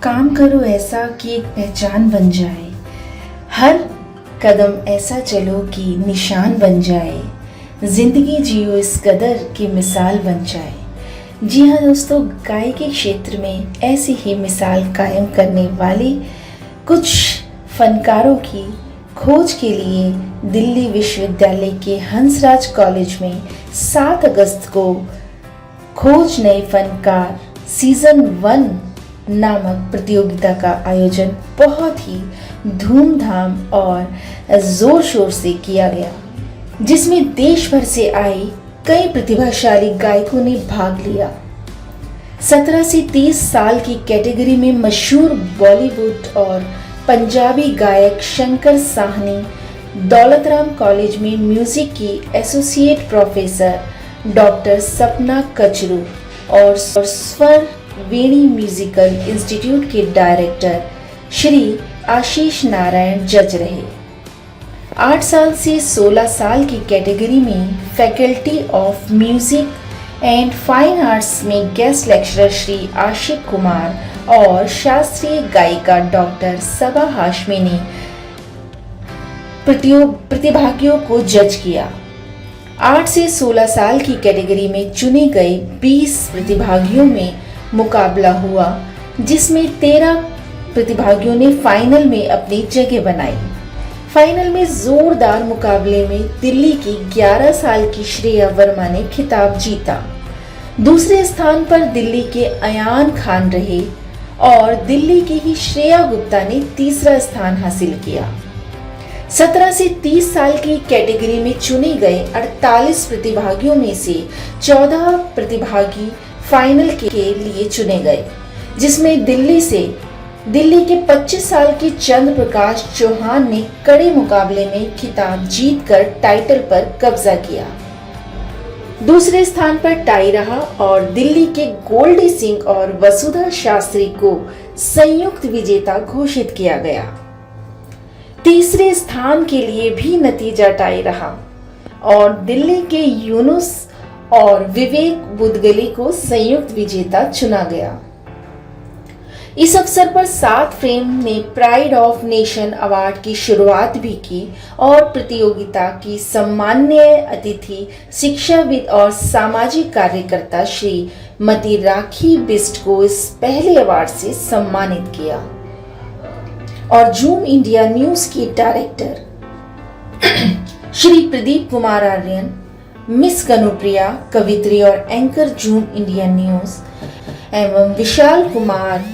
काम करो ऐसा कि एक पहचान बन जाए, हर कदम ऐसा चलो कि निशान बन जाए, जिंदगी जियो इस कदर की मिसाल बन जाए। जी हाँ दोस्तों, गायकी क्षेत्र में ऐसी ही मिसाल कायम करने वाले कुछ फनकारों की खोज के लिए दिल्ली विश्वविद्यालय के हंसराज कॉलेज में 7 अगस्त को खोज नए फनकार सीजन 1 नामक प्रतियोगिता का आयोजन बहुत ही धूमधाम और जोर शोर से किया गया, जिसमें देश भर से आए कई प्रतिभाशाली गायकों ने भाग लिया। 17 से 30 साल की कैटेगरी में मशहूर बॉलीवुड और पंजाबी गायक शंकर साहनी दौलतराम कॉलेज में म्यूजिक की एसोसिएट प्रोफेसर डॉक्टर सपना कचरू और स्वर वेणी म्यूजिकल इंस्टीट्यूट के डायरेक्टर श्री आशीष नारायण जज रहे। 8 साल से 16 साल की कैटेगरी में faculty of music and fine arts में गेस्ट लेक्चरर श्री आशिक कुमार और शास्त्रीय गायिका डॉक्टर सबा हाशमी ने प्रतिभागियों को जज किया। 8 से 16 साल की कैटेगरी में चुने गए 20 प्रतिभागियों में मुकाबला हुआ, जिसमें 13 प्रतिभागियों ने फाइनल में अपनी जगह बनाई। फाइनल में जोरदार मुकाबले में दिल्ली की 11 साल की श्रेया वर्मा ने खिताब जीता। दूसरे स्थान पर दिल्ली के अयान खान रहे और दिल्ली की ही श्रेया गुप्ता ने तीसरा स्थान हासिल किया। 17 से 30 साल की कैटेगरी में चुने गए 48 प्रतिभागियों में से 14 प्रतिभागी फाइनल के लिए चुने गए, जिसमें दिल्ली के 25 साल के चंद्र प्रकाश चौहान ने कड़े मुकाबले में खिताब जीतकर टाइटल पर कब्जा किया। दूसरे स्थान पर टाई रहा और दिल्ली के गोल्डी सिंह और वसुधा शास्त्री को संयुक्त विजेता घोषित किया गया। तीसरे स्थान के लिए भी नतीजा टाई रहा और दिल्ली के यूनुस और विवेक बुदगली को संयुक्त विजेता चुना गया। इस अवसर पर 7 फ्रेम ने प्राइड ऑफ नेशन अवार्ड की शुरुआत भी की और प्रतियोगिता की सम्माननीय अतिथि शिक्षाविद और सामाजिक कार्यकर्ता श्री मती राखी बिस्ट को इस पहले अवार्ड से सम्मानित किया। और जूम इंडिया न्यूज के डायरेक्टर श्री प्रदीप कुमार आर्यन, मिस कनुप्रिया कवित्री और एंकर जूम इंडिया न्यूज एवं Vishal Kumar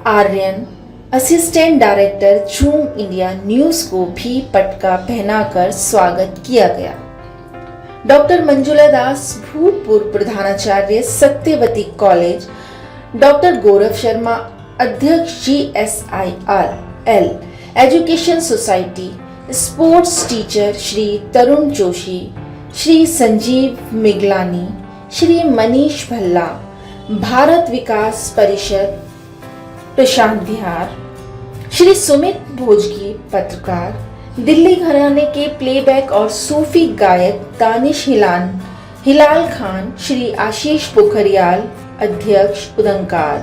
Aryan assistant director zoom India news को भी पटका पहनाकर स्वागत किया गया। डॉक्टर मंजुला दास भूतपूर्व प्रधानाचार्य सत्यवती कॉलेज, डॉक्टर गौरव शर्मा अध्यक्ष GSIL education society, sports teacher Shri Tarun Joshi, Shri Sanjeev Miglani, Shri Manish Bhalla, Bharat Vikas Parishad Prashant विहार, श्री सुमित भोजगी पत्रकार, दिल्ली घराने के प्लेबैक और सूफी गायक दानिश हिलाल खान, श्री आशीष पोखरियाल अध्यक्ष उदंकार,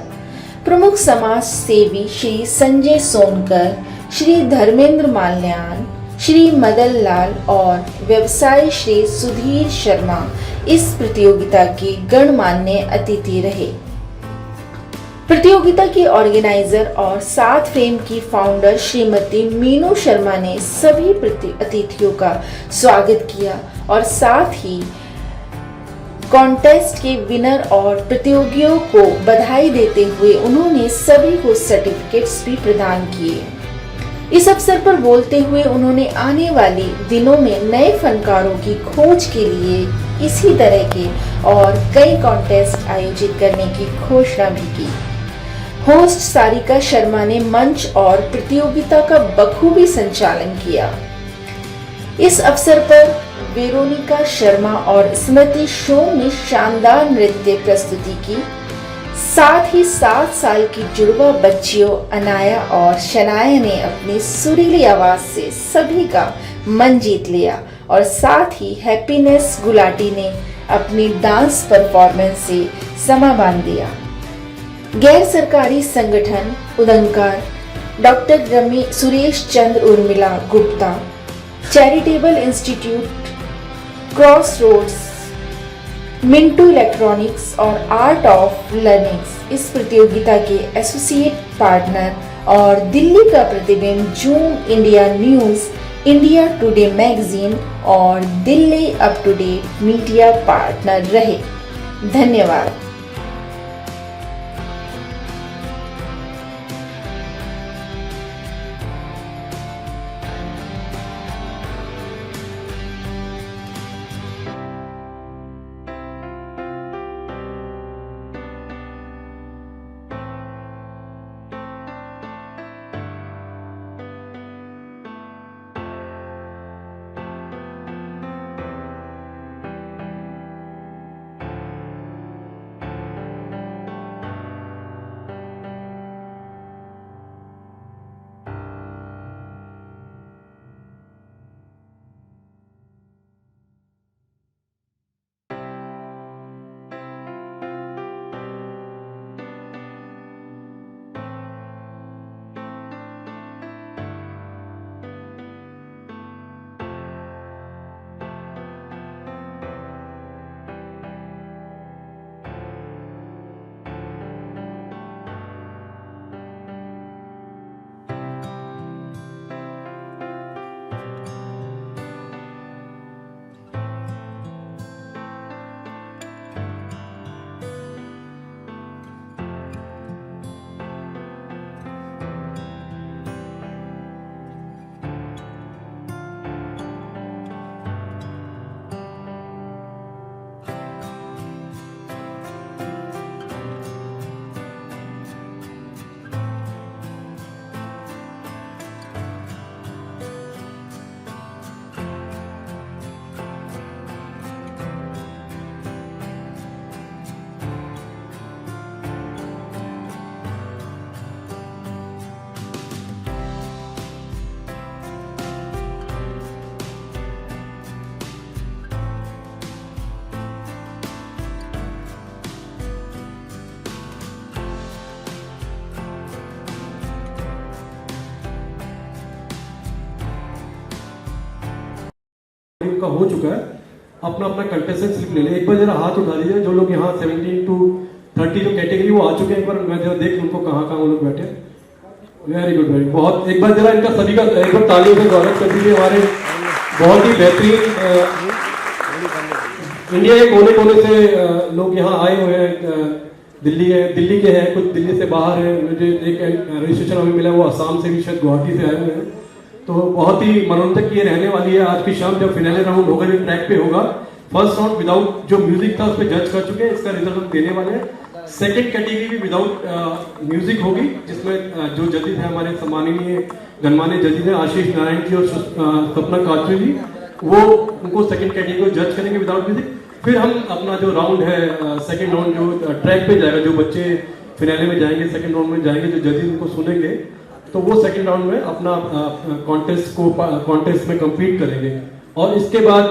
प्रमुख समाज सेवी श्री संजय सोनकर, श्री धर्मेंद्र माल्यान, श्री मदन लाल और व्यवसायी श्री सुधीर शर्मा इस प्रतियोगिता के गणमान्य अतिथि रहे। प्रतियोगिता की ऑर्गेनाइजर और 7 फ्रेम की फाउंडर श्रीमती मीनू शर्मा ने सभी अतिथियों का स्वागत किया और साथ ही कॉन्टेस्ट के विनर और प्रतियोगियों को बधाई देते हुए उन्होंने सभी को सर्टिफिकेट्स भी प्रदान किए। इस अवसर पर बोलते हुए उन्होंने आने वाले दिनों में नए फनकारों की खोज के लिए इसी तरह के और कई कॉन्टेस्ट आयोजित करने की घोषणा भी की। होस्ट सारिका शर्मा ने मंच और प्रतियोगिता का बखूबी संचालन किया। इस अवसर पर वेरोनिका शर्मा और स्मृति शोम ने शानदार नृत्य प्रस्तुति की। साथ ही 7 साल की जुड़वा बच्चियों अनाया और शनाया ने अपनी सुरीली आवाज से सभी का मन जीत लिया और साथ ही हैप्पीनेस गुलाटी ने अपनी डांस परफॉर्मेंस से समा बांध दिया। गैर सरकारी संगठन Udankar, doctor Suresh Chandra Urmila Gupta, charitable institute cross roads, Mintu electronics और आर्ट ऑफ लर्निंग्स इस प्रतियोगिता के एसोसिएट पार्टनर और दिल्ली का प्रतिबिंब zoom India news, India today magazine और Delhi up to date media partner रहे। धन्यवाद। का हो चुका है, अपना अपना कंटेस्टेंट स्लिप ले ले। एक बार जरा हाथ उठा दीजिए जो लोग यहाँ 17 to 30 जो कैटेगरी वो आ चुके हैं। एक बार मैं जरा देख उनको कहाँ वो लोग बैठे। वेरी गुड, वेरी बहुत। एक बार जरा इनका सभी का एक बार तालियों से स्वागत कर दीजिए। हमारे बहुत ही बेहतरीन इंडिया के कोने कोने से लोग यहाँ आए हुए हैं। दिल्ली के हैं, कुछ दिल्ली से बाहर है। मुझे एक रजिस्ट्रेशन हमें मिला वो असम से भी, शायद गुवाहाटी से आए हुए हैं। तो बहुत ही मनोरंजक ये रहने वाली है आज की शाम, जब फाइनल राउंड होगा जो ट्रैक पे होगा। फर्स्ट राउंड विदाउट जो म्यूजिक था उस पर जज कर चुके हैं, इसका रिजल्ट हम देने वाले हैं। सेकंड कैटेगरी भी विदाउट म्यूजिक होगी, जिसमें जो जजेस हैं हमारे सम्माननीय गणमान्य जजेस हैं आशीष नारायण जी और सपना काचू जी, वो उनको सेकंड कैटेगरी को जज करेंगे विदाउट म्यूजिक। फिर हम अपना जो राउंड है सेकंड राउंड जो ट्रैक पे जाएगा, जो बच्चे फिनाले में जाएंगे, सेकंड राउंड में जाएंगे, जो जजेस उनको सुनेंगे, तो वो सेकंड राउंड में अपना कॉन्टेस्ट में कंपीट करेंगे। और इसके बाद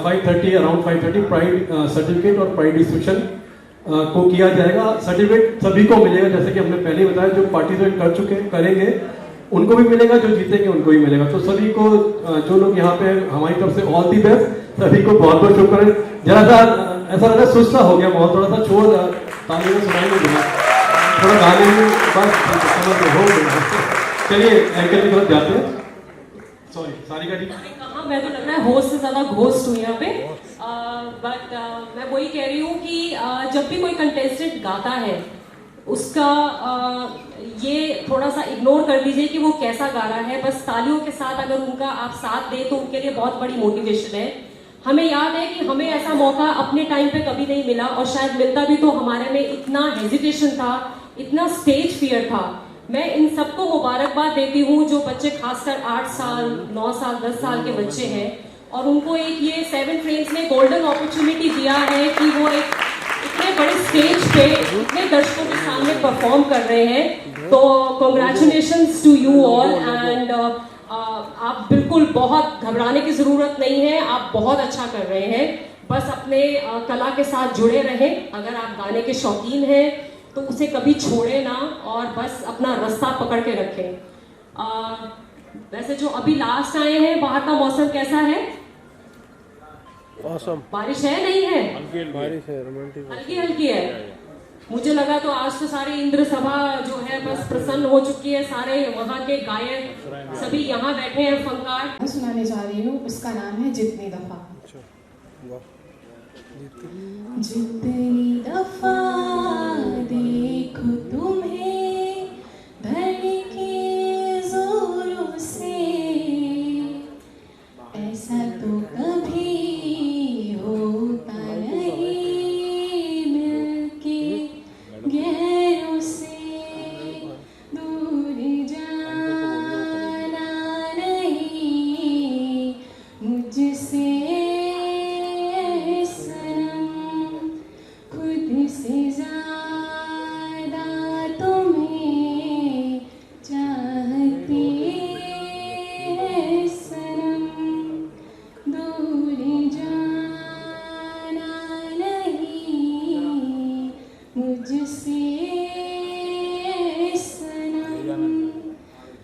5:30 अराउंड 5:30 प्राइड सर्टिफिकेट और प्राइड डिस्ट्रीब्यूशन को किया जाएगा। सर्टिफिकेट सभी को मिलेगा, जैसे कि हमने पहले बताया, जो पार्टिसिपेट कर चुके हैं करेंगे उनको भी मिलेगा, जो जीतेंगे उनको भी मिलेगा। तो सभी को जो लोग यहाँ पे हमारी तरफ से ऑल दी बेस्ट, सभी को बहुत बहुत शुक्रिया। जरा सा ऐसा लगा सुस्ता हो गया बहुत, थोड़ा सा छोड़ ताली में सुनाई नहीं दिया, थोड़ा गाने में बस हो गया। चलिए एंकर की तरफ जाते हैं। सॉरी सारिका जी, मैं तो लग रहा है होस्ट से ज्यादा घोस्ट हूँ यहाँ पे, बट मैं वही कह रही हूँ कि जब भी कोई कंटेस्टेंट गाता है उसका ये थोड़ा सा इग्नोर कर दीजिए कि वो कैसा गा रहा है। बस तालियों के साथ अगर उनका आप साथ दें तो उनके लिए बहुत बड़ी मोटिवेशन है। हमें याद है कि हमें ऐसा मौका अपने टाइम पे कभी नहीं मिला, और शायद मिलता भी तो हमारे में इतना हेजिटेशन था, इतना स्टेज फियर था। मैं इन सबको मुबारकबाद देती हूँ जो बच्चे खासकर 8 साल 9 साल 10 साल के बच्चे हैं, और उनको एक ये 7 ट्रेन्स ने गोल्डन अपॉर्चुनिटी दिया है कि वो एक इतने बड़े स्टेज पे इतने दर्शकों के सामने परफॉर्म कर रहे हैं। तो congratulations to you all, and आप बिल्कुल बहुत घबराने की जरूरत नहीं है, आप बहुत अच्छा कर रहे हैं। बस अपने कला के साथ जुड़े रहें। अगर आप गाने के शौकीन हैं तो उसे कभी छोड़े ना और बस अपना रास्ता पकड़ के रखें। वैसे जो अभी लास्ट आए हैं, बाहर का मौसम कैसा है? Awesome. बारिश है नहीं है? बारिश है, रोमांटिक हल्की हल्की है। मुझे लगा तो आज तो सारी इंद्र सभा जो है बस प्रसन्न हो चुकी है, सारे वहाँ के गायक सभी यहाँ बैठे हैं फनकार। सुनाने जा रही हूँ, उसका नाम है जितनी दफा। जितनी दफा देखो तुम्हें धड़के जोरों से, ऐसा तो कभी होता नहीं मिलके गैरों से। दूर जाना नहीं मुझसे सनम, खुद से ज़्यादा तुम्हें चाहती है सनम। दूर जाना नहीं मुझसे सनम,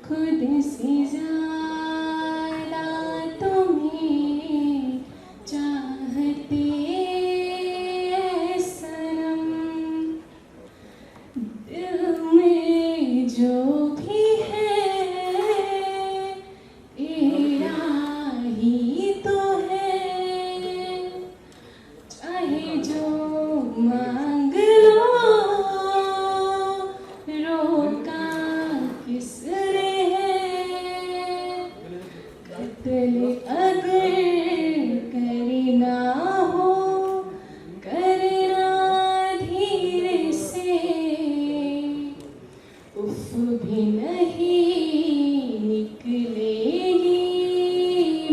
खुद से ज़्यादा तुम्हें चाहते सनम। दिल में जो भी है तेरा ही तो है, चाहे जो मांग लो रोका किसने है। कत्ल अगर करना हो करना धीरे से, उफ भी नहीं निकलेगी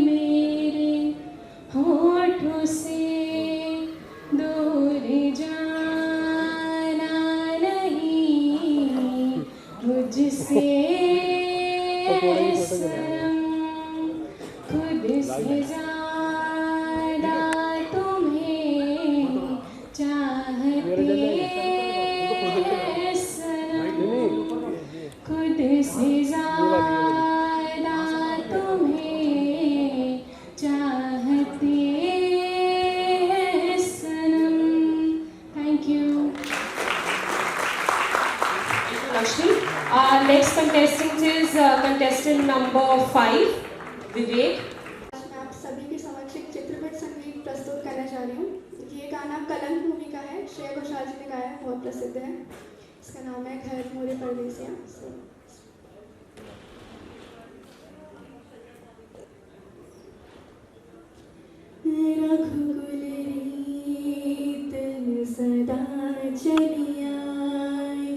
मेरे होठों से। दूर जाना नहीं मुझसे सनम, खुद से ज़्यादा तुम्हें चाहते सनम, खुद से ज़्यादा तुम्हें चाहते सनम। Thank you. Lakshmi. Next contestant is contestant number 5, Vivek. मैं आप सभी के समक्ष एक चित्रपट संगीत प्रस्तुत करना चाह रही हूँ। ये गाना कलंक मूवी का है, श्रेया घोषाल जी ने गाया है, बहुत प्रसिद्ध है। इसका नाम है घर मोरे परदेसिया। रघुकुल रीत सदा चली आई,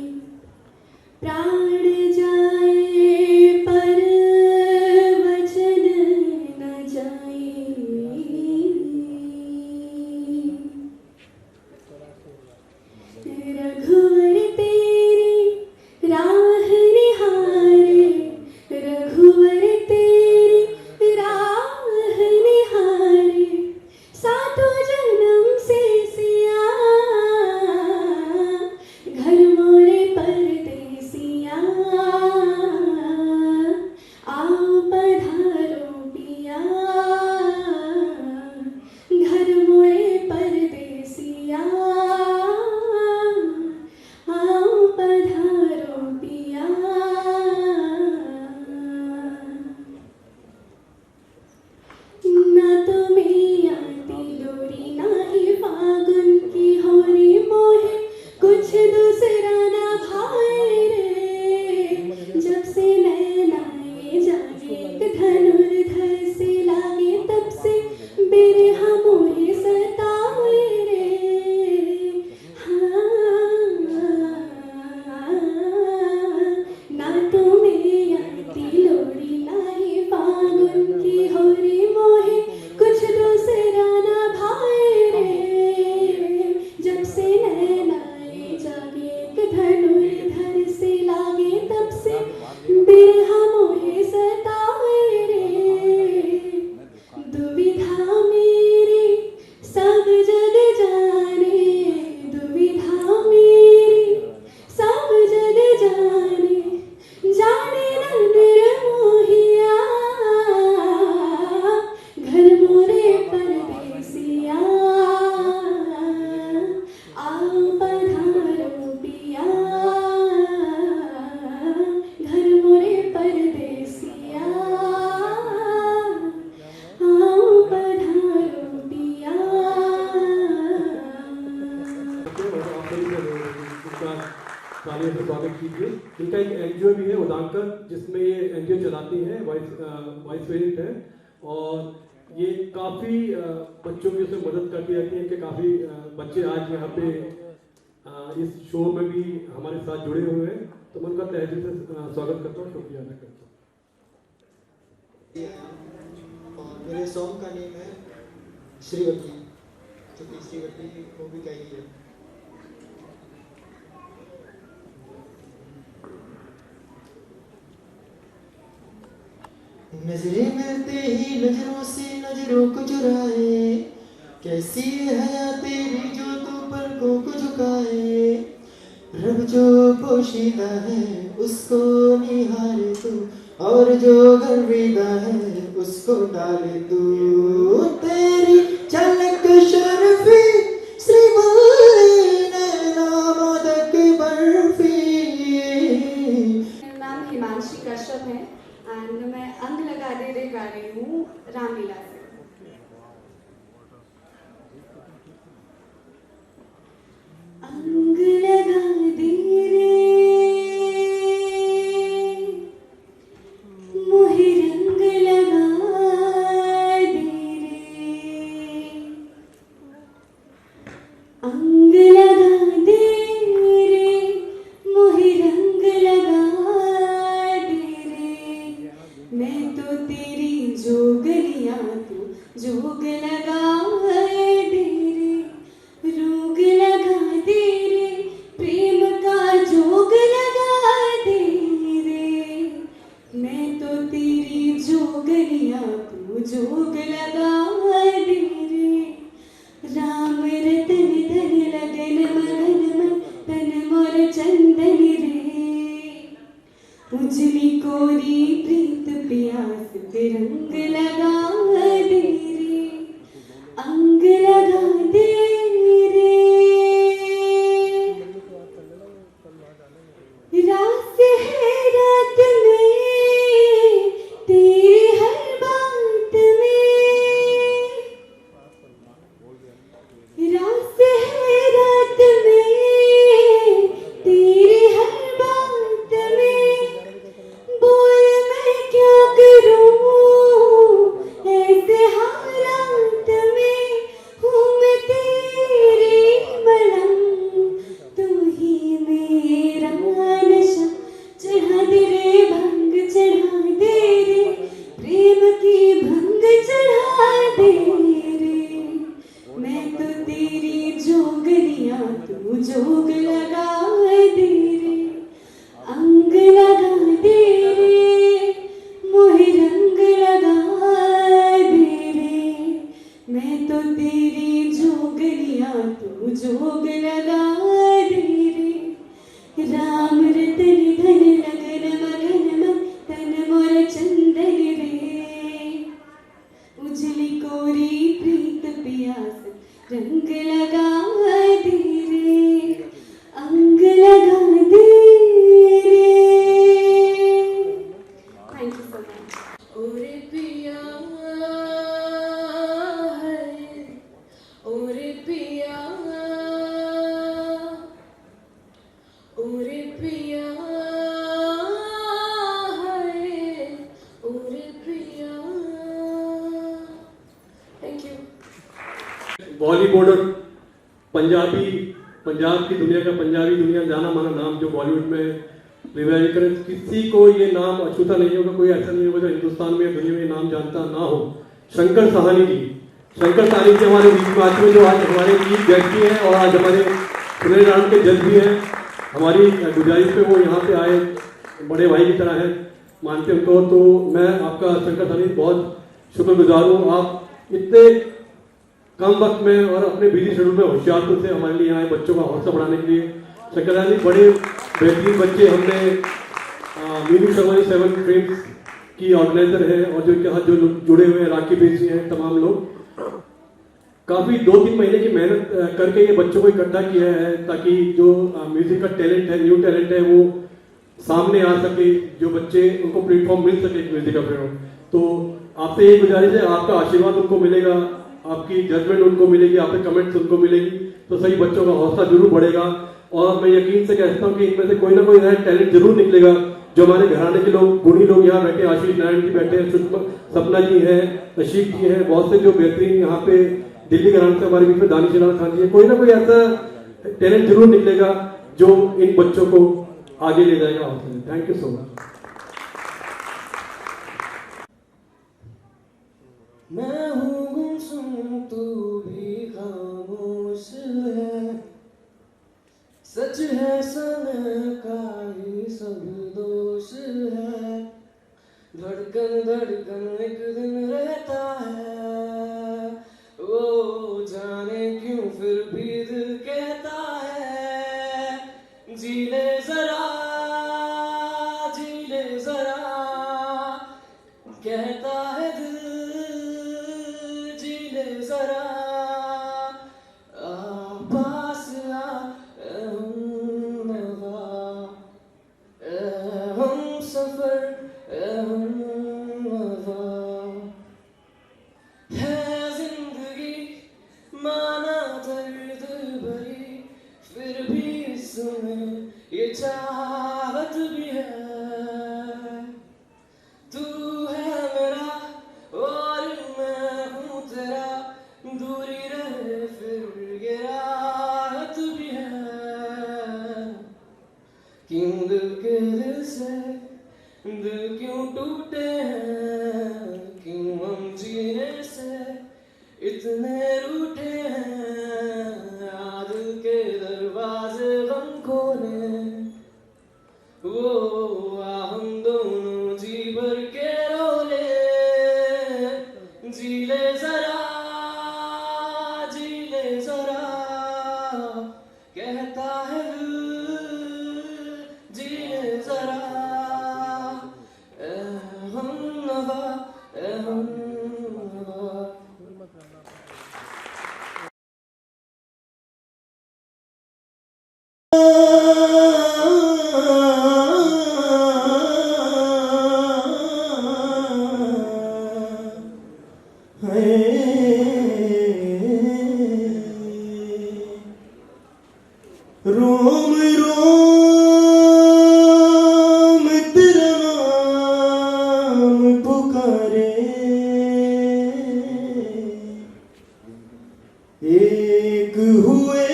प्राण जाए पर वचन न जाए। रघुवर तेरी राह निहारे, रघुवर तेरी राह निहारे, सातों जन्म से सिया तालियों से स्वागत कीजिए। इनका एक एनजीओ भी है उदांकर, जिसमें ये एनजीओ चलाती हैं, वाइस प्रेसिडेंट है, और ये काफ़ी बच्चों की उसमें मदद करती रहती है कि काफ़ी बच्चे आज यहाँ पे इस शो में भी हमारे साथ जुड़े हुए हैं। तो मैं उनका तहे दिल से स्वागत करता हूँ, शुक्रिया अदा करता हूँ। और मेरे सॉन्ग का नेम है श्रीवती, क्योंकि श्रीवती मूवी का ही है। नजरें मिलते ही नजरों से नजरों को चुराए, कैसी है तेरी जो तू पलकों को झुकाए। रब जो पोशीदा है उसको निहारे तू, और जो गर्विदा है उसको डाले तू। तेरी झलक शर्फी श्रीवल्ली नैना मोदक बर्फी। मेरा नाम हिमांशी कश्यप है एंड मैं अंग लगा दे रे गा रही हूँ रामलीला से। अंग लगा दे रे मोहे रंग लगा दे रे, अंग लगा दे रे मोहे रंग लगा दे रे। मैं तो तेरी जोगलियां तू जोग लगा दे रे, रोग लगा दे रे प्रेम का जोग लगा दे रे। मैं तो तेरी जोगलियां तू जोग लगा दे रे। राम रतन धन लगन मगन मन तन मोर चंदन रे। उजली कोरी प्रीत प्यास तिरंग लगा दे रे, अंग लगा दे रे। रात है रात में तेरी हर बात में, रात है रात में तेरी हर बात में। बोल मैं क्या करूं ऐसे हालात में, हूँ मैं तेरी मलंग तू ही मेरा नशा। चढ़ा दे रे भंग चढ़ा दे रे, प्रेम की भंग चढ़ा दे रे। मैं तो तेरी जोगलियां तू जोग लगा दे रे, अंग लगा दे रे मोहे रंग लगा दे रे। मैं तो तेरी जोगलियां तू जोग लगा दे रे। राम रतन धन लगन मगन मन तन मोर चंदन रे। उजली कोरी प्रीत प्यास रंग लगा दे रे, अंग लगा दे रे। Thank you so much. ओरे पिया है, ओरे पिया, ओरे पिया है, ओरे पिया। Thank you. बॉलीवुड और पंजाब की दुनिया का पंजाबी दुनिया जाना माना नाम जो बॉलीवुड में रिवाइव करे, किसी को ये नाम अछूता नहीं होगा। कोई ऐसा नहीं होगा जो हिंदुस्तान में दुनिया में नाम जानता ना हो। शंकर साहनी जी हमारे बीच में में जो आज हमारे बीच जज भी हैं और आज हमारे सुनहरे राउंड के जज भी हैं। हमारी गुजारिश पे वो यहाँ पे आए, बड़े भाई की तरह है, मानते उनको। तो मैं आपका शंकर साहनी बहुत शुक्रगुजार हूँ। आप इतने कम वक्त में और अपने बिजी शेड्यूल में होशियारपुर से हमारे लिए आए बच्चों का हौसला बढ़ाने के लिए। शंकर जी बड़े बेहतरीन बच्चे, हमने मीनू शर्मा जी 7 फ्रेम्स की ऑर्गेनाइजर है और जो यहाँ जो लोग जुड़े हुए हैं, राखी बेची हैं, तमाम लोग काफ़ी 2-3 महीने की मेहनत करके ये बच्चों को इकट्ठा किया है ताकि जो म्यूजिक का टैलेंट है, न्यू टैलेंट है, वो सामने आ सके, जो बच्चे उनको प्लेटफॉर्म मिल सके म्यूजिक का प्लेटफॉर्म। तो आपसे ये गुजारिश है, आपका आशीर्वाद उनको मिलेगा, आपकी जजमेंट उनको मिलेगी, आपके कमेंट्स उनको मिलेगी, तो सही बच्चों का हौसला जरूर बढ़ेगा। और मैं यकीन से कहता हूँ कि इनमें से कोई ना कोई टैलेंट जरूर निकलेगा। जो हमारे घराने के लोग, गुणी लोग यहाँ बैठे, आशीष नारायण जी बैठे हैं, सपना जी हैं, अशीक जी हैं, बहुत से जो बेहतरीन यहाँ पे दिल्ली घराने से हमारे बीच में दानिश इमरान खान जी है। कोई ना कोई ऐसा टैलेंट जरूर निकलेगा जो इन बच्चों को आगे ले जाएगा। Thank you so much. मैं हूँ गुमसुम तू भी खामोश है, सच है समय का ही सब दोष है, धड़कन धड़कन एक दिन रहता है, वो जाने क्यों फिर भी दिल कहता है, जी ले जरा कहता है दिल, जी ले जरा पास आ हम सफर है जिंदगी माना दर्द भरी, फिर भी इसमें ये चाहत भी है। तू है मेरा और मैं हूँ तेरा, दूरी रहे फिर ये राहत भी है। क्यों दिल के दिल से दिल क्यों टूटे हैं, क्यों हम जीने से इतने रूठे हैं, दिल के दरवाजे गम खोले, वो हम दोनों जी भर के रोले, जी ले जरा कहता है दिल, जी ले जरा हम नवा रोम रोम तेरा नाम पुकारे, एक हुए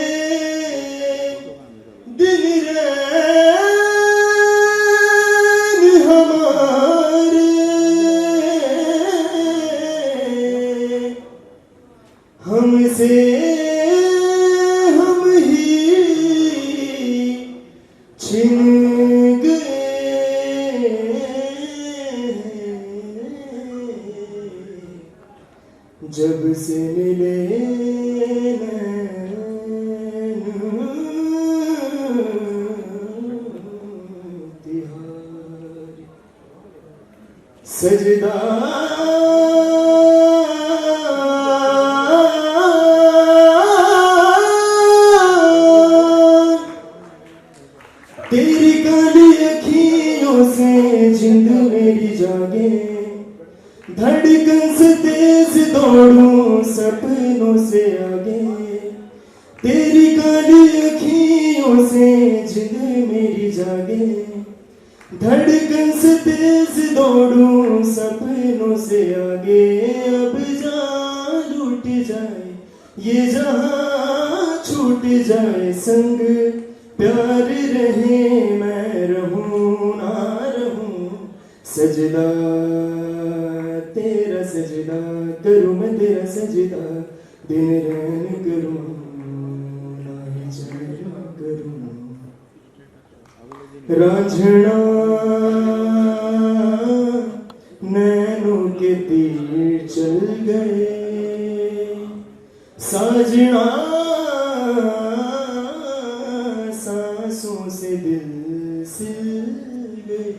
दिन रैन हमारे, हमसे हम ही छिन गए, जब से मिले तिहारी, सजदा तेरी काली अखियों से जिंद मेरी जागे, धड़कन से तेज दौड़ूं सपनों से आगे, तेरी काली अखियों से जिंद मेरी जागे, धड़कन से तेज दौड़ूं सपनों से आगे, अब जान लूट जाए ये जहां छूट जाए संग, प्यार रहे मैं रहूं ना रहूं, सजदा तेरा सजदा करूं मैं तेरा सजदा, दिन रैन करूं ना ही चैन करूं, रांझना नैनों के तीर चल गए, साजना सांसों से दिल सिल गए,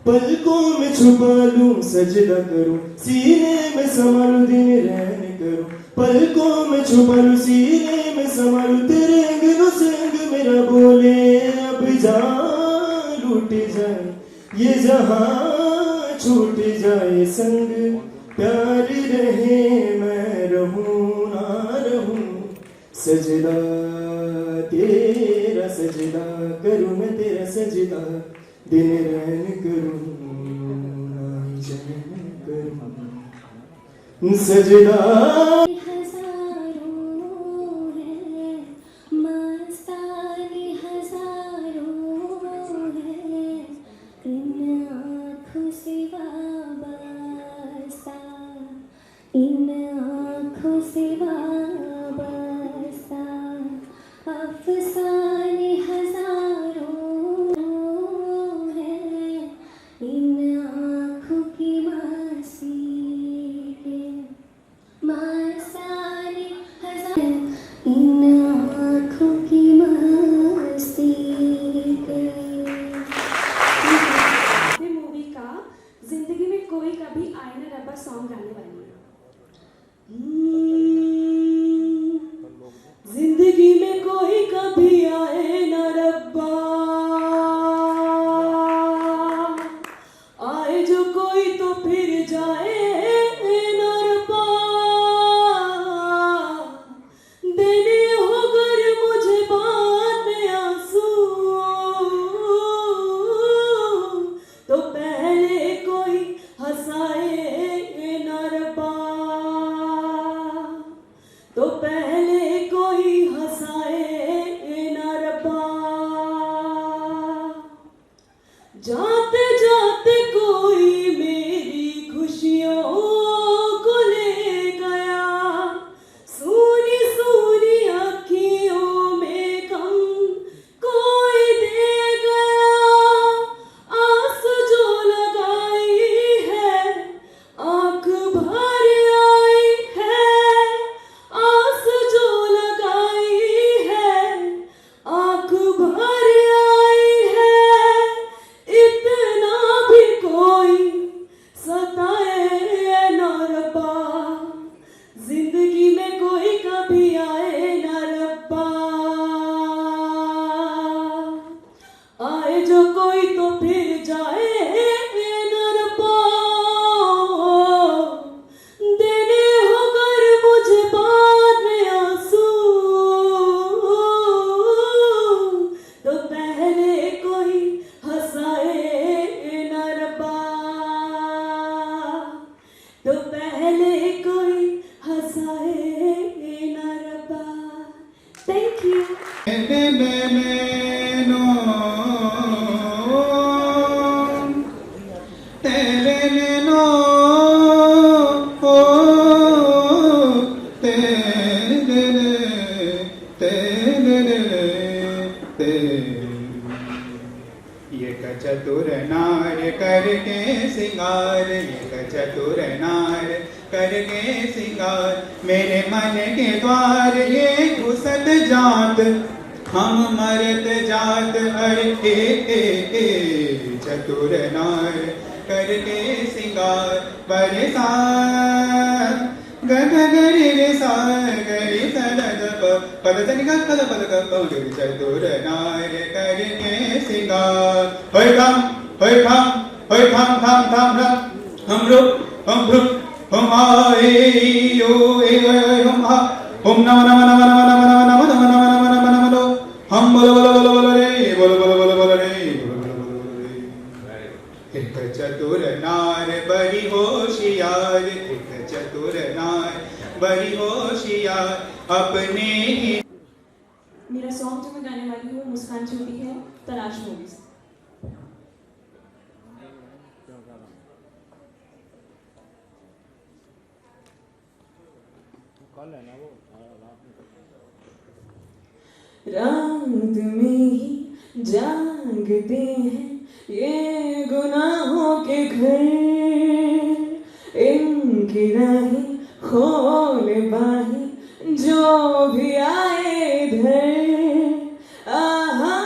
पलकों में छुपा लूं सजदा करूं, सीने में समा लूं दिन रैन करूं, पलकों में छुपा लूं सीने में समा लूं, तेरे अंगनों से अंग मेरा बोले, अब जान लूट जाए ये जहां छूट जाए संग, प्यार रहे मैं रहूं ना रहूं, सजदा तेरा सजदा करूं मैं तेरा सजदा दिन रैन करूं नाई चैन करूं सजदा हजारों है मस्तानी हजारों है इन आँखों से वाबस्ता इन आँखों से वाबस्ता अफसाने हजारों है इन आँखों की मासी के मस्ताने हजार इन आँखों की मस्ती के मैं मूवी का जिंदगी में कोई कभी आए ना रब्बा सॉन्ग गाने वाली हूँ। जिंदगी में कोई कभी आए न रब्बा आए जो कोई तो फिर जाए न रब्बा देने हो गर मुझे बाद में आंसू तो पहले कोई हंसाए न रब्बा तो पहले कोई हंसाए न रब्बा जाते जाते कोई मेरी खुशियों को ले गया सूनी सूनी आँखियों में कम कोई दे गया आस जो लगाई है आँख भर आई है आस जो लगाई है आँख भर आई है इतना भी कोई सताए न रब्बा जिंदगी में कोई कभी आए न रब्बा आए जो कोई तो फिर जाए न रब्बा देने हो गर मुझे बाद में आंसू तो पहले कोई हंसाए न रब्बा तो पहले कोई हंसाए न रब्बा थैंक यू चतुर नार करके सिंगार चतुर नार करके सिंगार मेरे मन के द्वार ये घुसत जात हम मरत जात अरे चतुर नार करके सिंगार परेशान गग गरि रे सा गरि सदद पद तनि ग पद पद ग पद चतुर नार करके सिंगार होय थाम थाम हम रुक हम आए यो ए हम हा हम नम नम नम नम नम नम नम नम नम नम नम लो हम बोलो बोलो बोलो बोलो रे बोलो बोलो बोलो बोलो रे एक चतुर नार बड़ी होशियार एक चतुर नार बड़ी होशियार अपने ही मेरा सॉन्ग जो मैं गाने वाली हूँ मुस्कान छूटी है तलाश मूवी से रात में ही जागते हैं ये गुनाहों के घर इनकी राहें खोल बाहें जो भी आए इधर आहा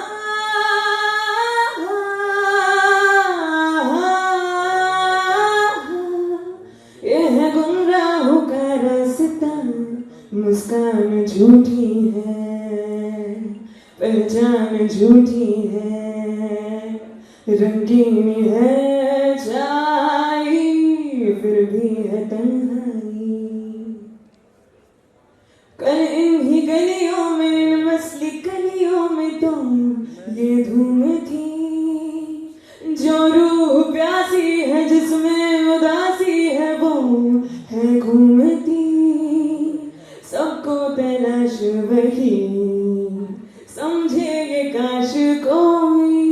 ये है गुमराहों का रास्ता मुस्कान झूठी है पहचान झूठी है रंगीन है चाई फिर भी है तन्हाई कल इन्हीं गलियों में मसली कलियों ये धूम थी जो रूह प्यासी है, जिसमें उदासी है वो है घूमती, सबको तलाश वही समझे ये काश कोई।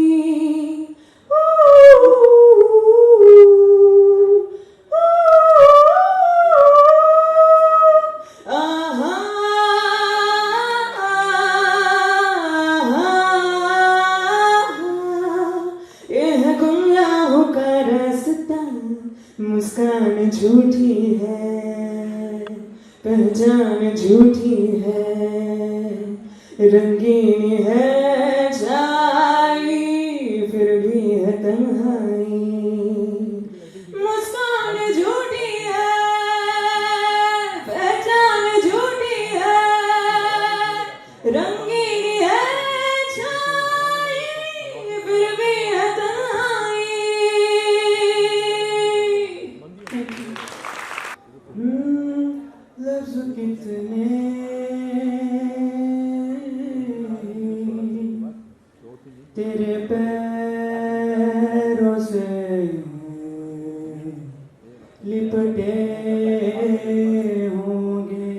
मुस्कान झूठी है, पहचान झूठी है, रंगीन है छाई फिर भी है तन्हाई। मुस्कान झूठी है, पहचान झूठी है, रंगीन है छाई फिर भी है तन्हाई। लफ्ज़ कितने तेरे पैरों से लिपटे होंगे,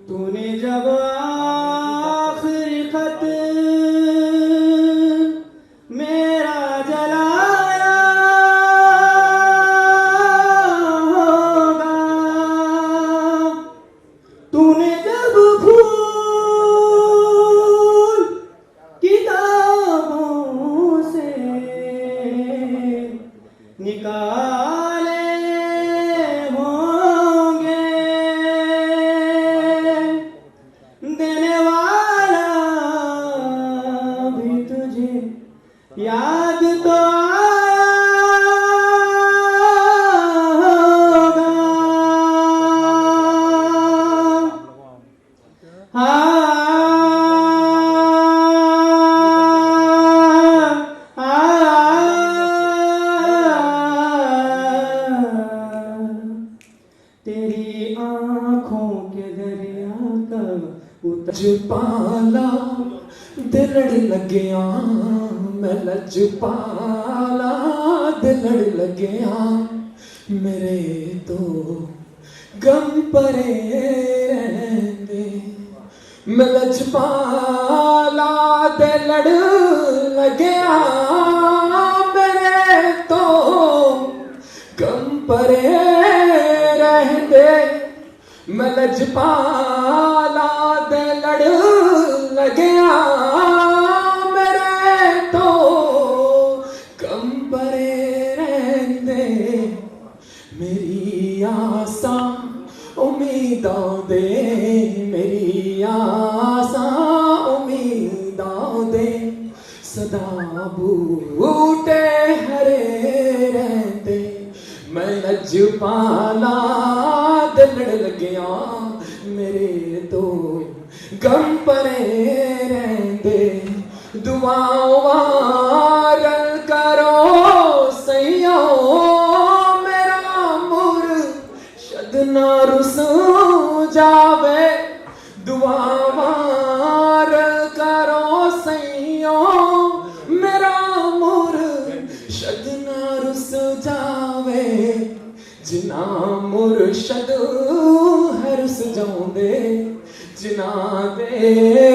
तूने जब आखिरी खत मेरा जलाया होगा, तूने जब फूल किताबों से निकाले होंगे, देने वाला भी तुझे याद तो आया होगा। तेरी आँखों के दरिया का उतर पाला दिलड़ लग्या, मैं लजपाला दिलड़ लग्या, मेरे तो गम परे रहंदे, मैं लजपाला दिलड़ लग्या, मेरे तो गम परे रहंदे, मैं लजपाला दे लड़ लग्या, मेरे तो कम परे रहंदे, मेरी आसा उम्मीदां दे, मेरी आसा उम्मीदां दे, सदा बूटे हरे रहंदे, मैं लजपाला दिलड़ लग्या, मेरे तो गम परे रहंदे, दुआओं वारल करो सैयो, मेरा मुर्शद ना रुसो जावे, दुआओं वारल करो सैयो, मेरा मुर्शद ना रुसो जावे, जिना मुर्शद हरुस जाऊंदे, जिना दे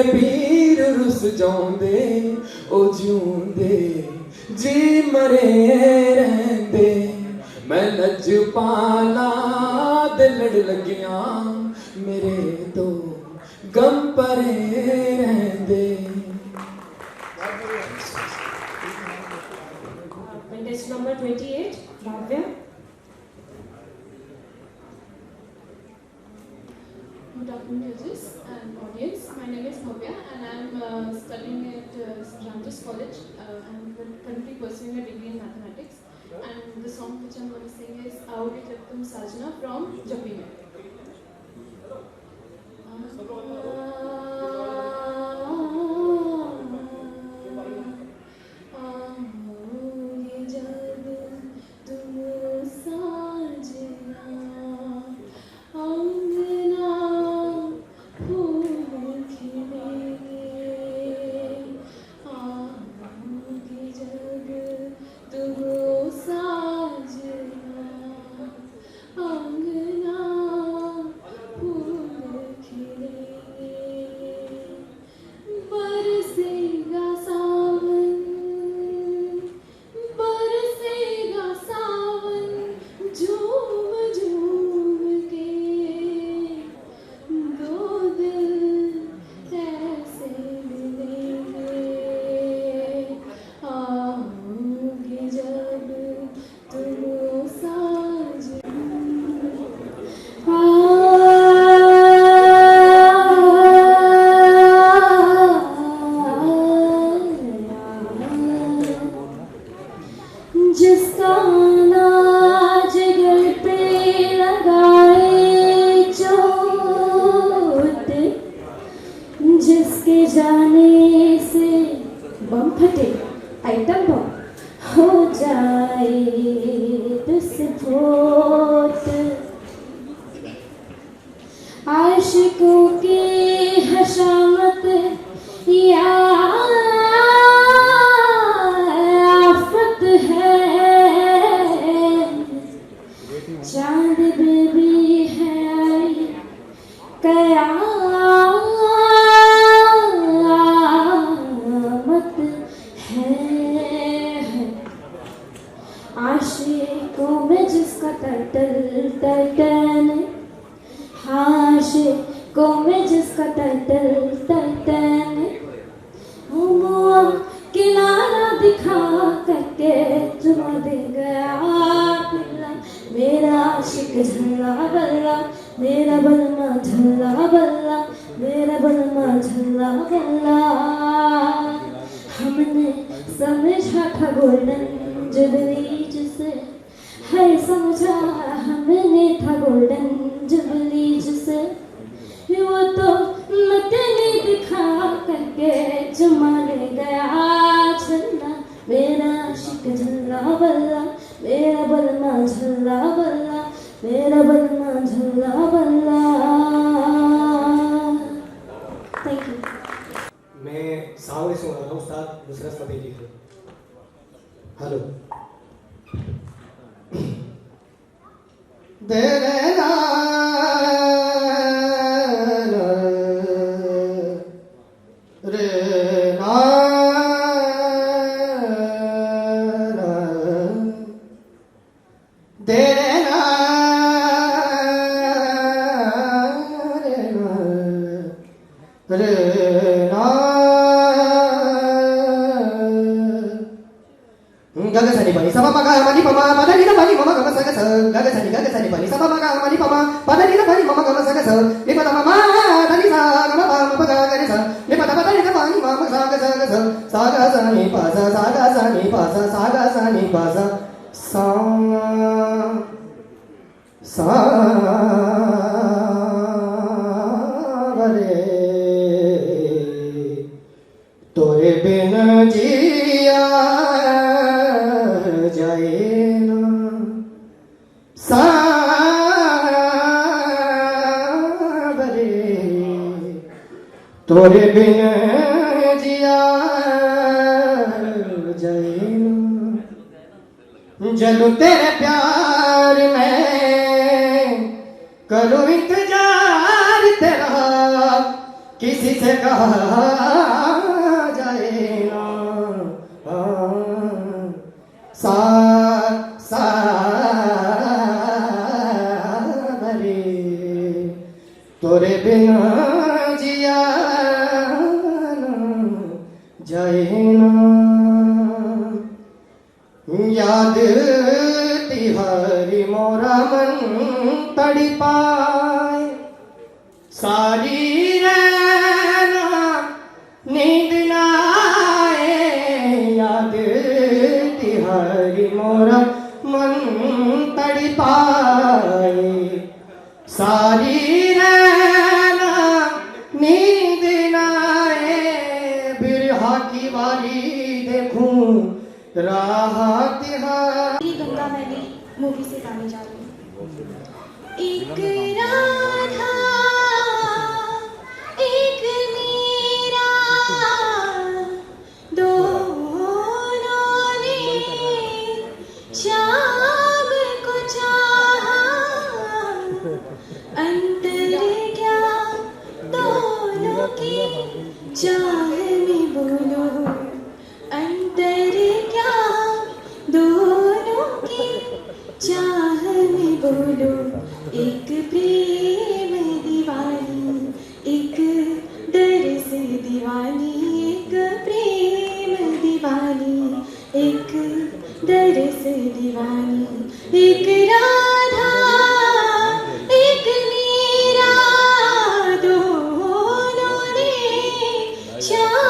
पीर रुस जाऊंदे, ओ जिऊंदे जी मरे रहंदे, मैं लजपाला दिलड़ लग्या, मेरे तो गम परे रहंदे। Contest number 28, Bhavya. Good afternoon, judges and audience. My name is Bhavya and I'm studying at St. Ramjas College. I'm currently pursuing a degree in mathematics. And the song which I'm going to sing is Aoge Jab Tum Sajna from Jab Bhi Main. आओगे जब तुम साजना, अंगना फूल खिलेंगे, जिसके जाने से बम फटे, item bomb हो जाए विस्फोट। आशिकों की हशामत या आफत है, चांद बेबी है आई कयामत है। आशिकों में जिसका टाइटल आशिकों में जिसका टाइटल मुआ किनारा दिखा करके चुमा दे गया पिल्ला। मेरा आशिक झल्ला बल्ला, मेरा बलमा झल्ला बल्ला, मेरा बलमा झल्ला बल्ला। हमने समझा था गोल्डन जुबली जिसे है, समझा हमने था गोल्डन जुबली जिसे, वो तो नकली दिखा करके चुमा ले गया झल्ला। मेरा आशिक झल्ला बल्ला, मेरा बलमा झल्ला बल्ला, मेरा बलमा झल्ला बल्ला। Thank you. मैं सावरे से रहा हूँ, उस्ताद नुसरत फतेह जी से। Hello. Gaga sani pani sama maga mani pama pada ni pani mama gama saga sa gaga sani pani sama maga mani pama pada ni pani mama gama saga sa ni pada mama tani sa gama pa ma ga ga ni sa ni pada ni pani mama saga saga sa saga sani pa sa saga sani pa sa saga sani pa sa sa sa vale tore bin jiya तोरे बिन जिया जाए जलू तेरे प्यार में करूँ इंतजार तेरा किसी से कहा जाए ना सा सा बरे तोरे बिना जिया जाए ना याद तिहारी मोरा मन तड़ी पाए सारी रहना नींद ना आए याद तिहारी मोरा मन तड़ी पाए सारी रहना नींद ना आए बिरहा की बारी देखूं राहत गंगा मैली मूवी से गाने जा रही हूँ। एक राधा एक मीरा दोनों ने शाम को चाहा अंतर क्या दोनों की चाह में बोलो अंतर क्या दोनों की चाह में बोलो एक प्रेम दीवानी एक डर से दीवानी एक प्रेम दीवानी एक डर से दीवानी एक राधा एक मीरा दोनों ने चाह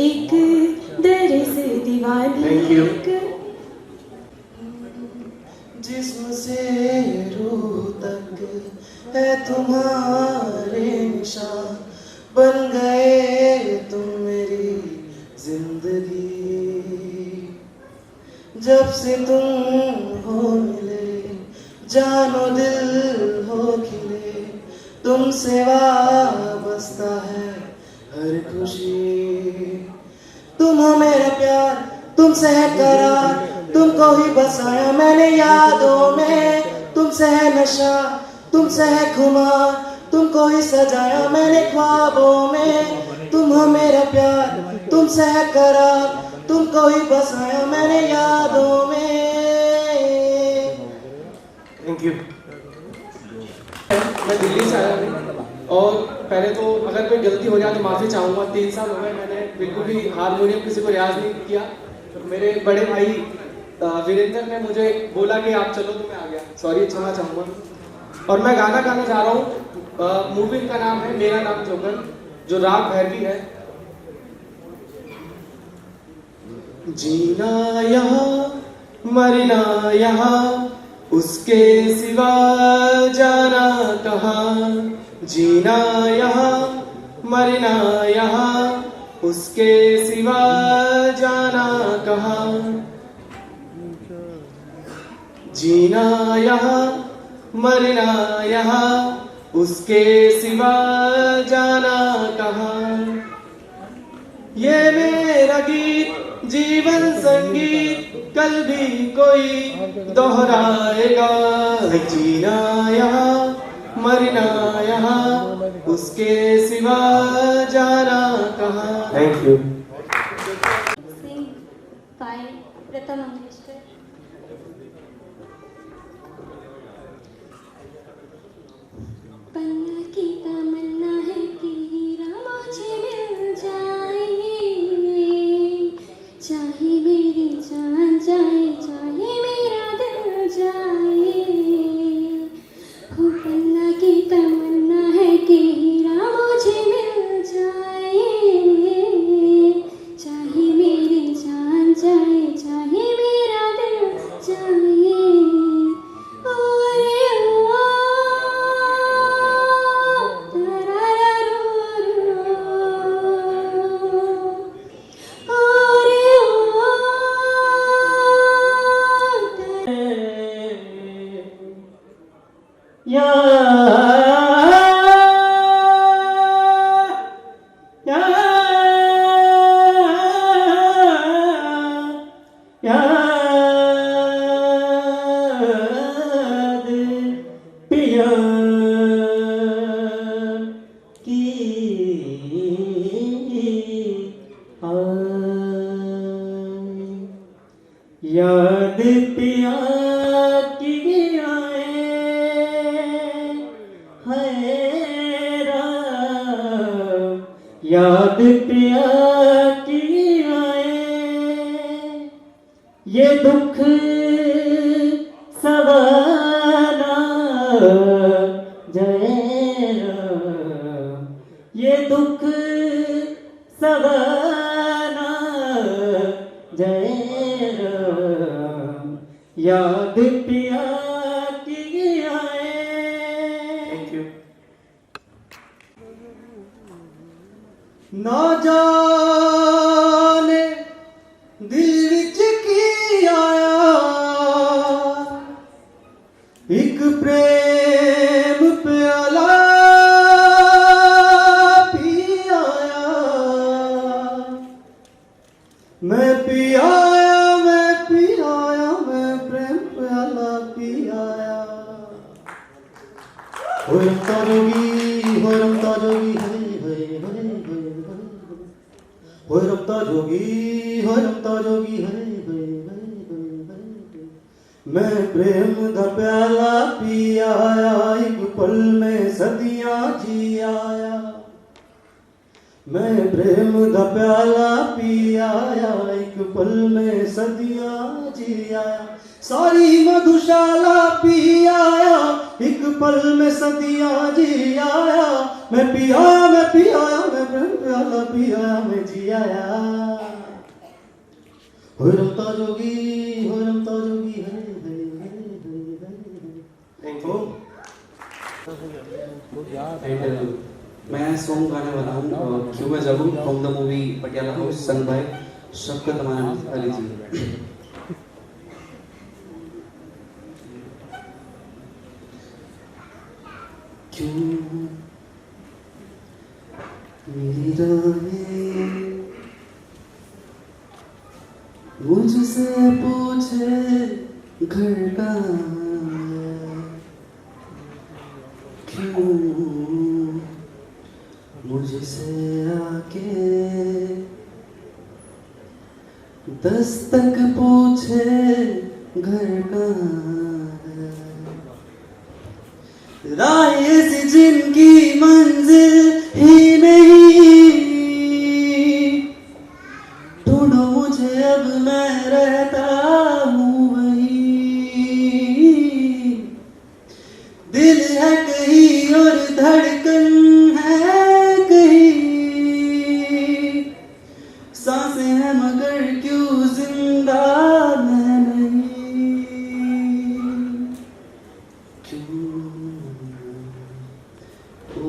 एक दर्द दीवानी Thank you. एक जिस्म से रूह तक है तुम्हारे निशान, बन गए तुम मेरी जिंदगी। जब से तुम हो मिले, जानो दिल हो खिले, तुमसे वाबस्ता है हर खुशी। तुम हो मेरा प्यार, तुमसे है करार, तुमको ही बसाया मैंने यादों में। तुमसे है नशा, तुमसे है खुमार, तुमको ही सजाया मैंने ख्वाबों में। तुम हो मेरा प्यार, तुमसे है करार, तुमको ही बसाया मैंने यादों में। Thank you. मैं दिल्ली से आया हूँ और पहले तो अगर कोई गलती हो जाए तो माफ़ी चाहूँगा। 3 साल हो गए मैंने बिल्कुल भी हारमोनियम किसी को रियाज नहीं किया। तो मेरे बड़े भाई वीरेंद्र ने मुझे बोला कि आप चलो तो मैं आ गया। सॉरी क्षमा चाहूँगा। और मैं गाना गाना चाह रहा हूँ। मूवी का नाम है मेरा नाम जोकर, जो राग भैरवी है। जीना यहाँ मरना यहाँ, उसके सिवा जाना कहाँ। जीना यहाँ मरना यहाँ, उसके सिवा जाना कहाँ। जीना यहाँ मरना यहाँ, उसके सिवा जाना कहाँ। ये मेरा गीत जीवन संगीत कल भी कोई दोहराएगा। जीना यहाँ मरना यहाँ, उसके सिवा जाना कहाँ। Thank you. Singh bye Lata Mangeshkar. पन्ना की तमन्ना है कि हीरा मुझे मिल जाए, चाहे मेरी जान जाए, चाहे मेरा दिल जाए। हो पन्ना की तमन्ना है कि हीरा मुझे मिल जाए, चाहे मेरी जान जाए, चाहे मेरा दिल जाए। याद पिया की आए है राम, याद पिया की आए। ये दुख सवाना जय राम, ये दुख सवाना जय राम, याद पिया की आए। Thank you. ना जाने दिल विच की आया, एक प्रेम प्याला पी आया। मैं पी आया, मैं पी आया, मैं प्रेम प्याला पी आया। हो रमता जोगी, हो रमता जोगी, होय रमता जोगी, होय रमता जोगी, मैं प्रेम दा प्याला पी आया, एक पल में सदियां जी आया। मैं प्रेम दा प्याला पी आया, एक पल में सदियां जी आया। सारी मधुशाला पी आया, एक पल में सदियां जी आया, मैं पी आया, मैं पी आया, मैं प्रेम प्याला पी आया, मैं जी आया। हो रमता जोगी, हो रमता जोगी, हरे हरे हरे हरे हरे। एंड मैं सॉन्ग गाने वाला हूँ क्यों मैं जरूर from the movie Patiala house sung by Shafqat Aman Ali ji. क्यों मेरी राहें मुझसे पूछे घर का, क्यों मुझसे आके दस्तक पूछे घर का। राह से जिनकी मंजिल ही नहीं, ढूंढो मुझे अब मैं रहता हूँ वहीं। दिल है कहीं और धड़कन है कहीं, सांसें हैं मगर क्यों जिंदा मैं नहीं। क्यों ओ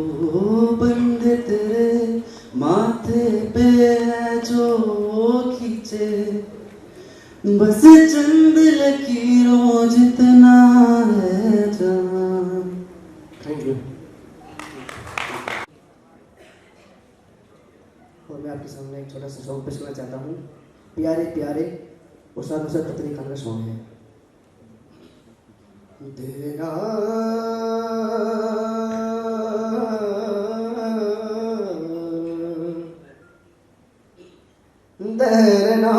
बंदे तेरे माथे पे है जो खींचे, बस चंद लकीरों जितना है जान। Thank you. और मैं आपके सामने एक छोटा सा सॉन्ग पेश करना चाहता हूँ। प्यारे प्यारे उस्ताद नुसरत फतेह अली खान का सॉन्ग है। देना देना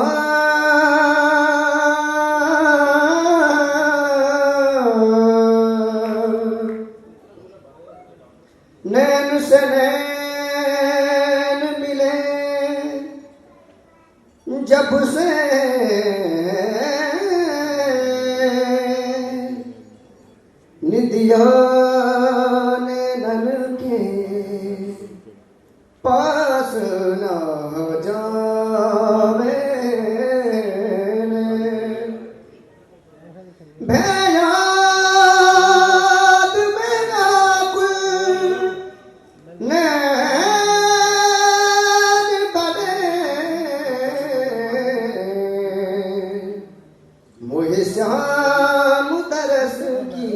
नैन से नैन मिले जब से निदिया नैनन के पास ना जावे भयाद मेरा कुल नैन बने मोहे श्याम तरस की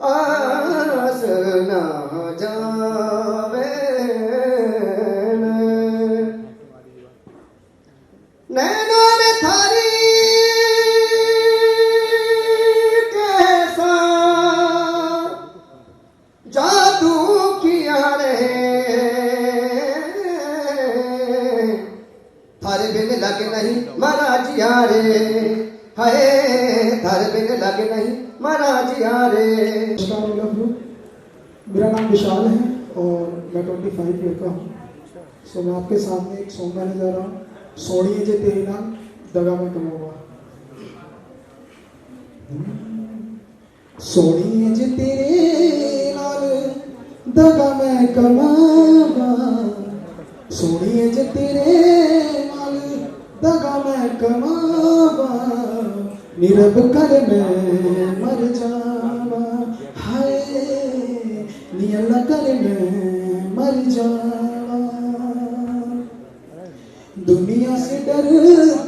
आस ना जावे नैना ने थारी कैसा जादू किया रे, थारे बिन लगे नहीं मारा जिया रे, हाय थारे बिन लगे नहीं मारा जिया रे। मेरा नाम विशाल है और मैं 25 ईयर का हूँ। सो मैं आपके सामने एक सॉन्ग गाने जा रहा हूँ। सोनिए जे तेरे नाम दगा में कमाऊंगा। सोनिए जे तेरे नाल दगा में कमाऊंगा, सोनिए जे तेरे नाल दगा में कमाऊंगा, नीरब कर मैं मर जावा, हाय नियला कर मैं मर जावा। दुनिया से डर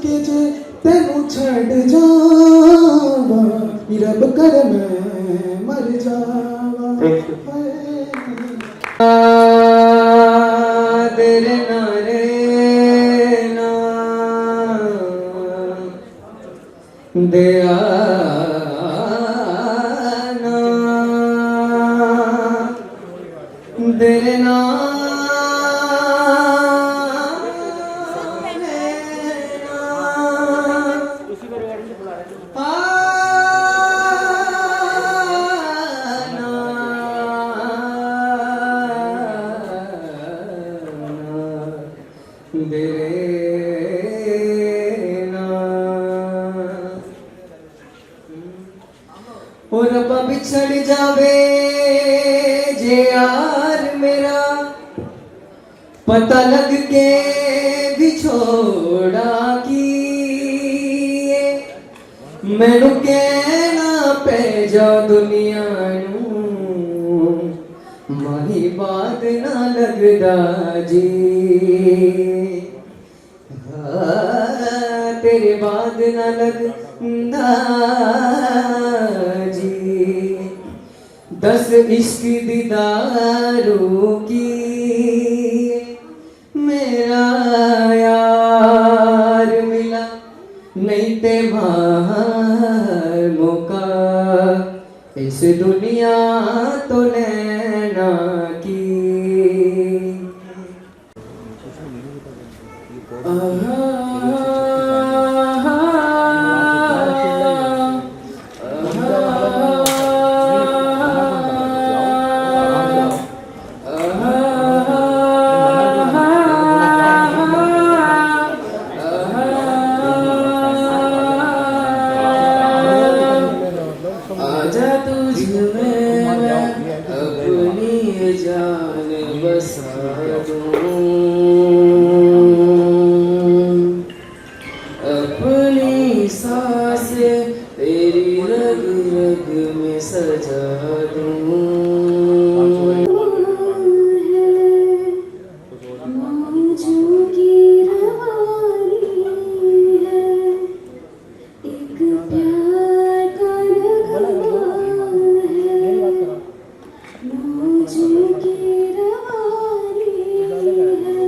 के जे तेनू छड़ जावा, रब कर मैं मर जावा। तेरे नारे ना दया ना तेरे ना छड़ जावे जे यार मेरा पता लग के बिछोड़ा की मैनू कहना पै जा दुनिया नू माही बात ना लगदा जी तेरे बाद ना लगदा जी दस इश्क दीदारू की मेरा यार मिला नहीं ते बाहर मौका इस दुनिया तो लेना की आजा तुझमें अपनी जान बसा दूं अपनी सांसें तेरी रग रग में सजा दूं मौजों की रवानी है एक प्यार का नगमा है मौजों की रवानी है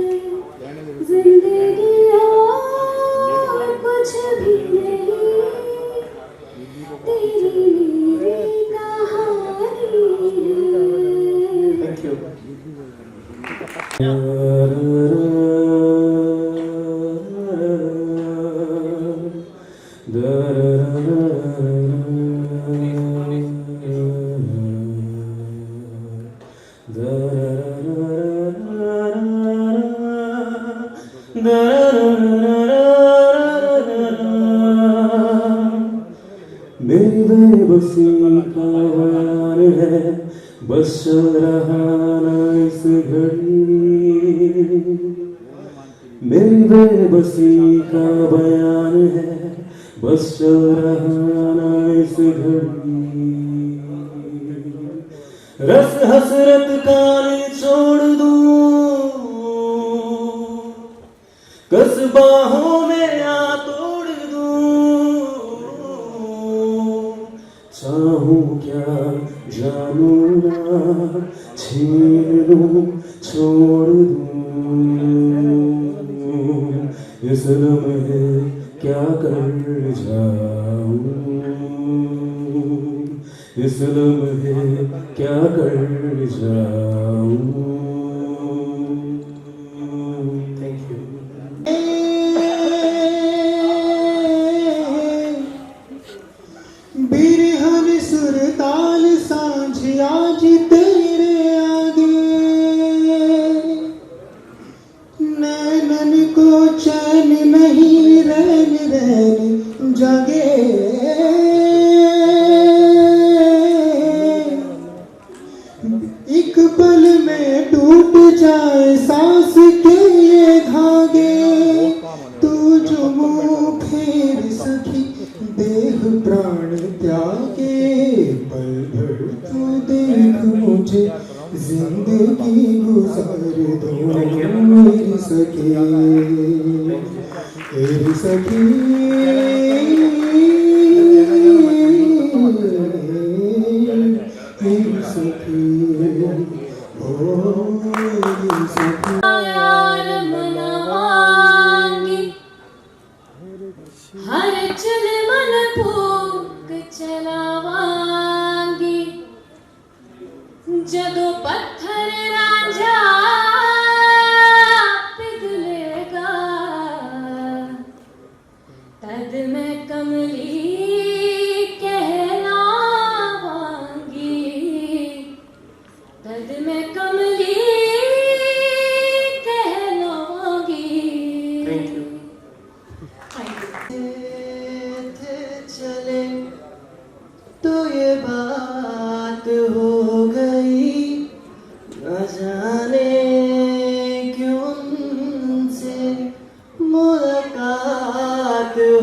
जिंदगी और कुछ भी नहीं तेरी मेरी कहानी है मेरी बेबसी का बयान है बस चल रहा ना इस घड़ी मेरी बेबसी का बयान है बस चल रहा ना इस घड़ी रस हसरत का छोड़ दूं कस बाहों में आ तोड़ दूं चाहूं क्या जानू ना छीन लूं छोड़ दूं इस लम्हे क्या कर जाऊं इस लम्हे क्या कर जाऊं थैंक यू बिरहन सुरताल सांझ आज तेरे आगे नैनन को चैन नहीं रैन रैन जगे एक पल में टूट जाए सांस के ये धागे तू जो मुँह फेर सखी देह प्राण त्यागे पल भर तू देख मुझे जिंदगी गुजार दो मेरी सखी मेरी सखी मेरी सखी ओ मेरी सखी यार मनवांगी हर चल मन फूक चलावांगी जदों पत्थर रांझा पिघलेगा तद मैं कमली कहलावांगी तद मैं कमली कहलावांगी चले तो ये बात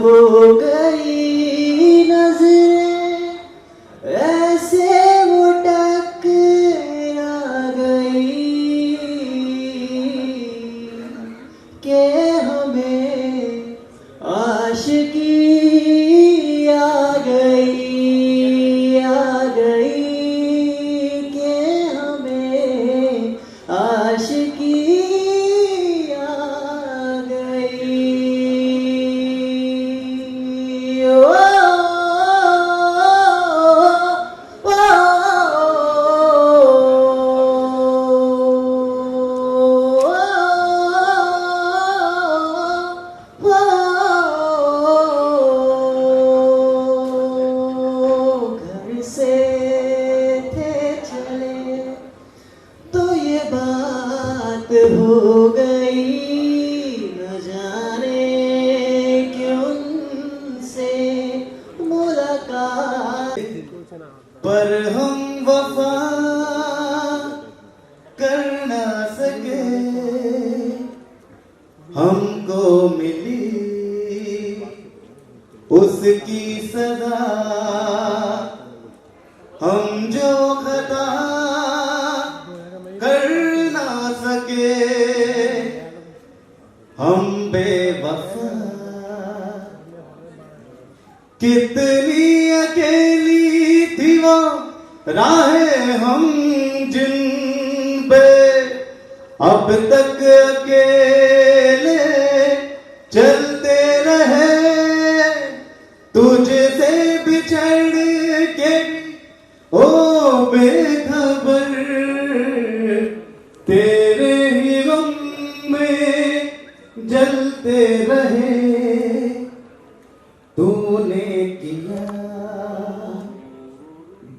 हो गई नजरें, ऐसे वो टकरा गई के हमें आशिकी आ गई के हमें आशिकी आ गई। ओ, घर से थे चले तो ये बात हो गई, न जाने क्यों उनसे मुलाकात, पर हम वफा कर ना सके, हमको मिली उसकी सदा, हम जो खता कर ना सके, हम बेवफा। कितनी अकेली थी वो राहें हम जिन पे अब तक अकेले चलते रहे, तुझसे बिछड़ के ओ बेखबर, तेरे ही गम में जलते रहे। तूने किया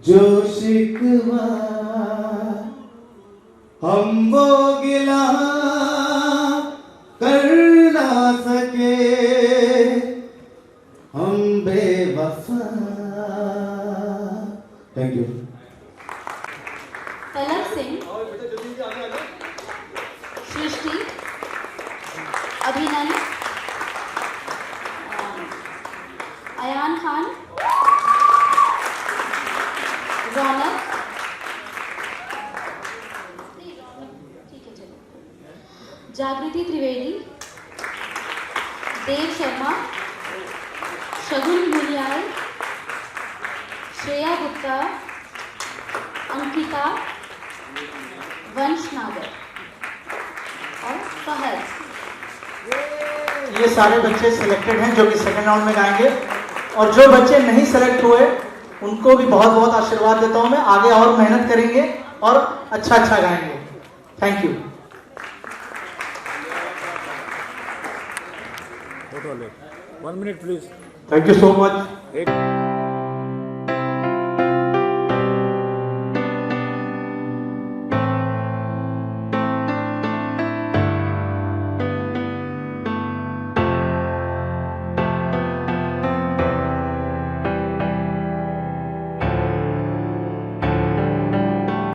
जो शिकवा, हम वो गिला कर ना सके, हम बेवफा। Thank you. तलब सिंह, सृष्टि, अभिनंदन, अयान खान, रौनक, ठीक है चलो, जागृति त्रिवेदी, देव शर्मा, शगुन मुनियाल, श्रेया गुप्ता, अंकिता, वंश नागर और फहद। ये सारे बच्चे सिलेक्टेड हैं जो कि सेकंड राउंड में गाएंगे, और जो बच्चे नहीं सेलेक्ट हुए उनको भी बहुत बहुत आशीर्वाद देता हूं मैं, आगे और मेहनत करेंगे और अच्छा अच्छा गाएंगे। Thank you. One minute, please. Thank you so much.